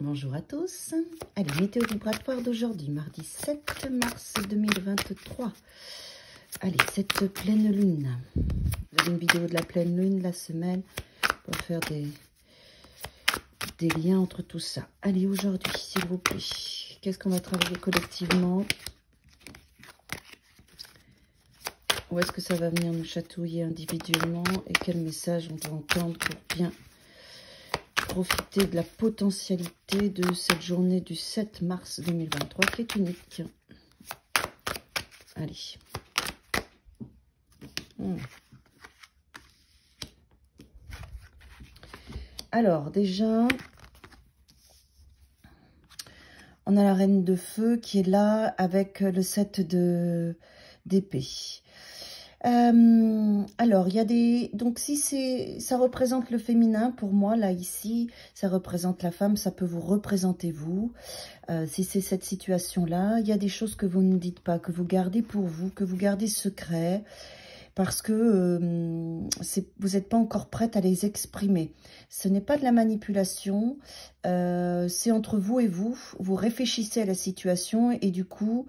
Bonjour à tous. Allez, météo vibratoire d'aujourd'hui, mardi 7 mars 2023. Allez, cette pleine lune. Vous avez une vidéo de la pleine lune la semaine pour faire des liens entre tout ça. Allez, aujourd'hui, s'il vous plaît, qu'est-ce qu'on va travailler collectivement? Où est-ce que ça va venir nous chatouiller individuellement? Et quel message on doit entendre pour bien profiter de la potentialité de cette journée du 7 mars 2023 qui est unique. Allez. Alors, déjà, on a la reine de feu qui est là avec le 7 d'épée. Alors, il y a des... Donc, si ça représente le féminin, pour moi, là, ici, ça représente la femme, ça peut vous représenter vous. Si c'est cette situation-là, il y a des choses que vous ne dites pas, que vous gardez pour vous, que vous gardez secret, parce que vous n'êtes pas encore prête à les exprimer. Ce n'est pas de la manipulation, c'est entre vous et vous. Vous réfléchissez à la situation et du coup,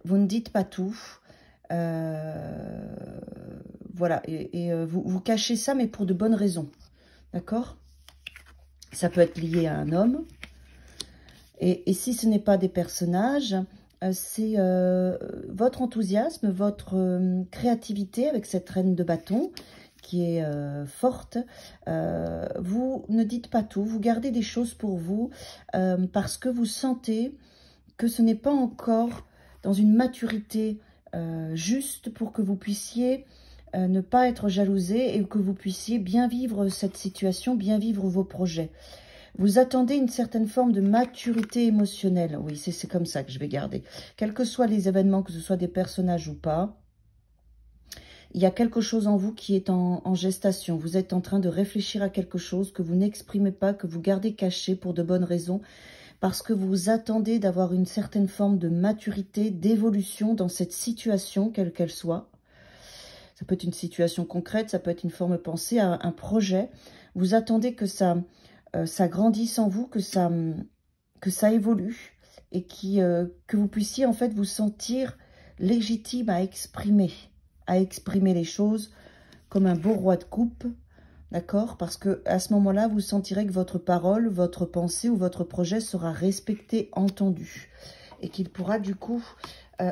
vous ne dites pas tout. Voilà, et vous cachez ça, mais pour de bonnes raisons. D'accord? Ça peut être lié à un homme. Et si ce n'est pas des personnages, c'est votre enthousiasme, votre créativité avec cette reine de bâton qui est forte. Vous ne dites pas tout, vous gardez des choses pour vous parce que vous sentez que ce n'est pas encore dans une maturité juste pour que vous puissiez ne pas être jalousé et que vous puissiez bien vivre cette situation, bien vivre vos projets. Vous attendez une certaine forme de maturité émotionnelle. Oui, c'est comme ça que je vais garder. Quels que soient les événements, que ce soit des personnages ou pas, il y a quelque chose en vous qui est en gestation. Vous êtes en train de réfléchir à quelque chose que vous n'exprimez pas, que vous gardez caché pour de bonnes raisons, parce que vous attendez d'avoir une certaine forme de maturité, d'évolution dans cette situation, quelle qu'elle soit. Ça peut être une situation concrète, ça peut être une forme pensée, un projet. Vous attendez que ça grandisse en vous, que ça évolue et que vous puissiez en fait vous sentir légitime à exprimer les choses comme un beau roi de coupe, d'accord? Parce que à ce moment-là, vous sentirez que votre parole, votre pensée ou votre projet sera respecté, entendu et qu'il pourra du coup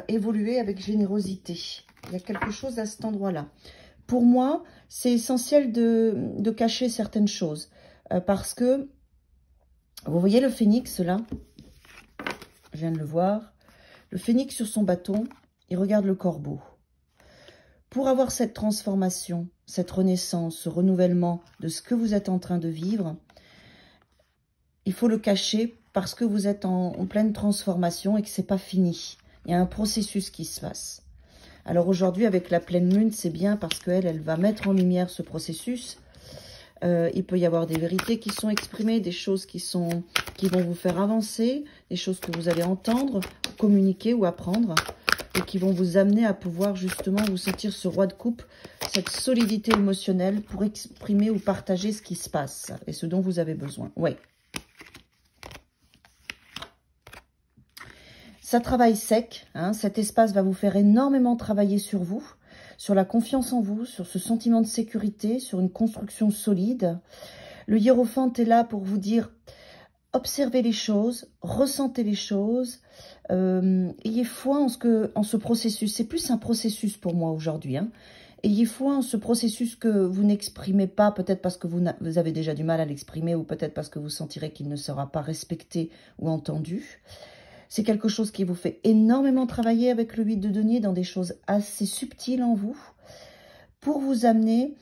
évoluer avec générosité. Il y a quelque chose à cet endroit-là. Pour moi, c'est essentiel de cacher certaines choses. Parce que, vous voyez le phénix là, je viens de le voir, le phénix sur son bâton, il regarde le corbeau. Pour avoir cette transformation, cette renaissance, ce renouvellement de ce que vous êtes en train de vivre, il faut le cacher parce que vous êtes en pleine transformation et que c'est pas fini. Il y a un processus qui se passe. Alors aujourd'hui, avec la pleine lune, c'est bien parce qu'elle va mettre en lumière ce processus. Il peut y avoir des vérités qui sont exprimées, des choses qui vont vous faire avancer, des choses que vous allez entendre, communiquer ou apprendre, et qui vont vous amener à pouvoir justement vous sentir ce roi de coupe, cette solidité émotionnelle pour exprimer ou partager ce qui se passe et ce dont vous avez besoin. Oui. Ça travaille sec, hein, cet espace va vous faire énormément travailler sur vous, sur la confiance en vous, sur ce sentiment de sécurité, sur une construction solide. Le hiérophante est là pour vous dire, observez les choses, ressentez les choses, ayez foi en ce processus. C'est plus un processus pour moi aujourd'hui. Hein. Ayez foi en ce processus que vous n'exprimez pas, peut-être parce que vous avez déjà du mal à l'exprimer ou peut-être parce que vous sentirez qu'il ne sera pas respecté ou entendu. C'est quelque chose qui vous fait énormément travailler avec le 8 de denier dans des choses assez subtiles en vous pour vous amener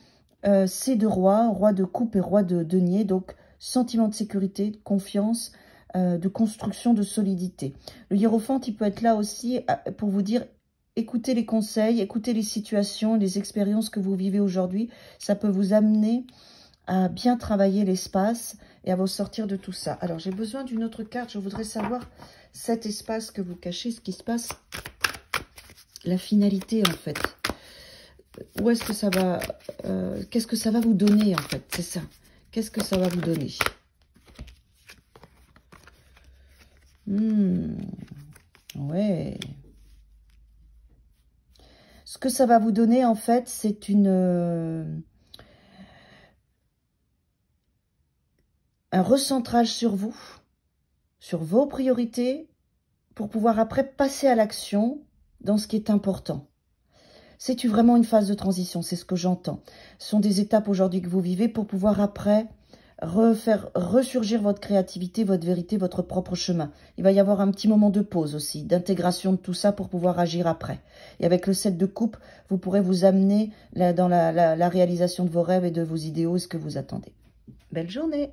ces deux rois, roi de coupe et roi de denier, donc sentiment de sécurité, de confiance, de construction, de solidité. Le hiérophante, il peut être là aussi pour vous dire écoutez les conseils, écoutez les situations, les expériences que vous vivez aujourd'hui. Ça peut vous amener à bien travailler l'espace et à vous sortir de tout ça. Alors, j'ai besoin d'une autre carte. Je voudrais savoir cet espace que vous cachez, ce qui se passe, la finalité en fait. Où est-ce que ça va, qu'est-ce que ça va vous donner en fait, c'est ça. Qu'est-ce que ça va vous donner? Ouais. Ce que ça va vous donner, en fait, c'est un recentrage sur vous, sur vos priorités, pour pouvoir après passer à l'action dans ce qui est important. C'est vraiment une phase de transition, c'est ce que j'entends. Ce sont des étapes aujourd'hui que vous vivez pour pouvoir après refaire ressurgir votre créativité, votre vérité, votre propre chemin. Il va y avoir un petit moment de pause aussi, d'intégration de tout ça pour pouvoir agir après. Et avec le 7 de coupe, vous pourrez vous amener dans la réalisation de vos rêves et de vos idéaux, ce que vous attendez. Belle journée!